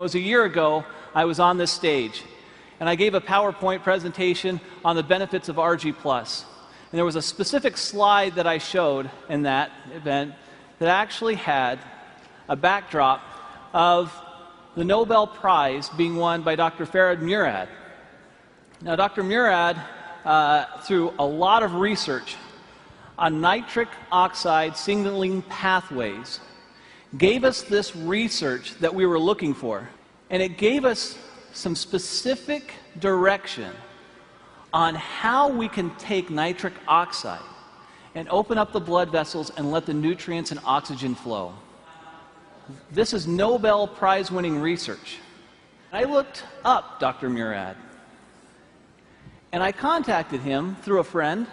It was a year ago, I was on this stage, and I gave a PowerPoint presentation on the benefits of ARGI+. And there was a specific slide that I showed in that event that actually had a backdrop of the Nobel Prize being won by Dr. Vera. Now, Dr. Murad, through a lot of research on nitric oxide signaling pathways, gave us this research that we were looking for, and it gave us some specific direction on how we can take nitric oxide and open up the blood vessels and let the nutrients and oxygen flow. This is Nobel Prize-winning research. I looked up Dr. Murad, and I contacted him through a friend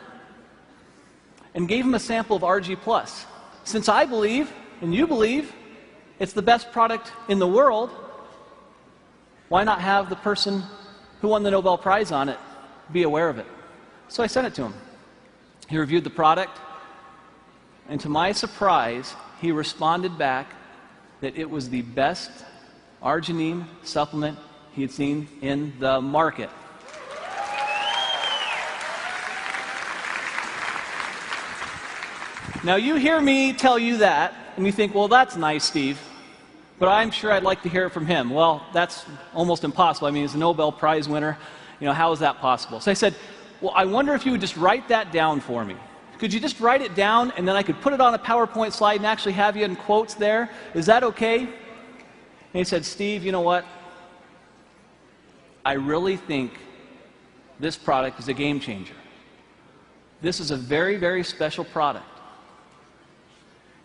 and gave him a sample of ARGI+. Since I believe, and you believe, it's the best product in the world, why not have the person who won the Nobel Prize on it be aware of it? So I sent it to him. He reviewed the product, and to my surprise, he responded back that it was the best arginine supplement he had seen in the market. Now, you hear me tell you that, and you think, well, that's nice, Steve, but I'm sure I'd like to hear it from him. Well, that's almost impossible. I mean, he's a Nobel Prize winner. You know, how is that possible? So I said, well, I wonder if you would just write that down for me. Could you just write it down, and then I could put it on a PowerPoint slide and actually have you in quotes there? Is that okay? And he said, Steve, you know what? I really think this product is a game changer. This is a very, very special product.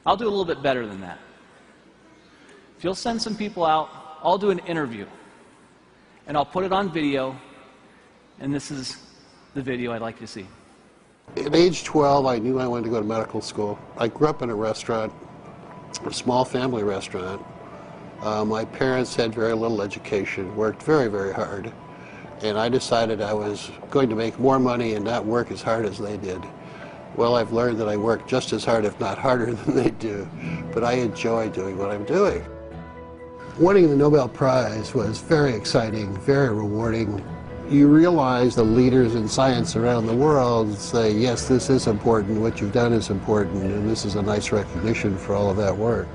I'll do a little bit better than that. If you'll send some people out, I'll do an interview, and I'll put it on video, and this is the video I'd like you to see. At age 12, I knew I wanted to go to medical school. I grew up in a restaurant, a small family restaurant. My parents had very little education, worked very, very hard, and I decided I was going to make more money and not work as hard as they did. Well, I've learned that I work just as hard, if not harder, than they do, but I enjoy doing what I'm doing. Winning the Nobel Prize was very exciting, very rewarding. You realize the leaders in science around the world say, yes, this is important, what you've done is important, and this is a nice recognition for all of that work.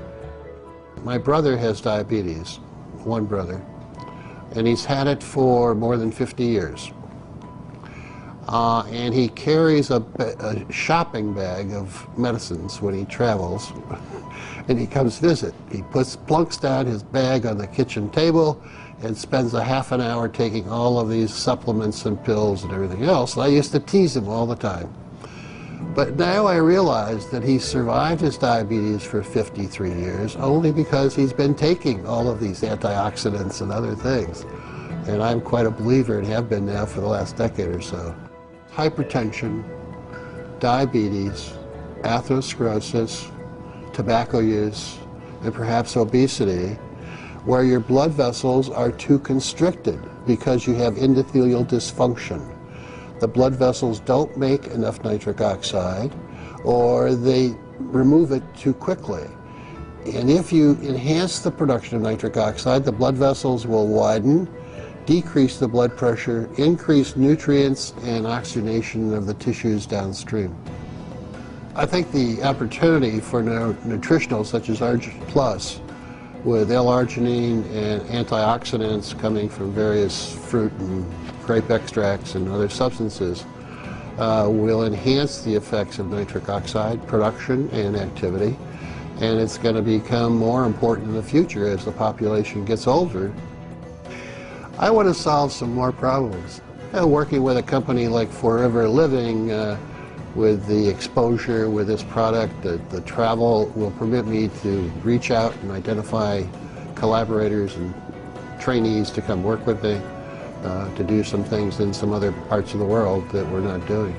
My brother has diabetes, one brother, and he's had it for more than 50 years. And he carries a shopping bag of medicines when he travels, and he comes visit. He plunks down his bag on the kitchen table and spends a half an hour taking all of these supplements and pills and everything else. And I used to tease him all the time. But now I realize that he survived his diabetes for 53 years only because he's been taking all of these antioxidants and other things. And I'm quite a believer and have been now for the last decade or so. Hypertension, diabetes, atherosclerosis, tobacco use, and perhaps obesity, where your blood vessels are too constricted because you have endothelial dysfunction. The blood vessels don't make enough nitric oxide, or they remove it too quickly. And if you enhance the production of nitric oxide, the blood vessels will widen, decrease the blood pressure, increase nutrients and oxygenation of the tissues downstream. I think the opportunity for nutritional such as ARGI+, with L-arginine and antioxidants coming from various fruit and grape extracts and other substances, will enhance the effects of nitric oxide production and activity, and it's going to become more important in the future as the population gets older. I want to solve some more problems. Working with a company like Forever Living, with the exposure with this product, the travel will permit me to reach out and identify collaborators and trainees to come work with me, to do some things in some other parts of the world that we're not doing.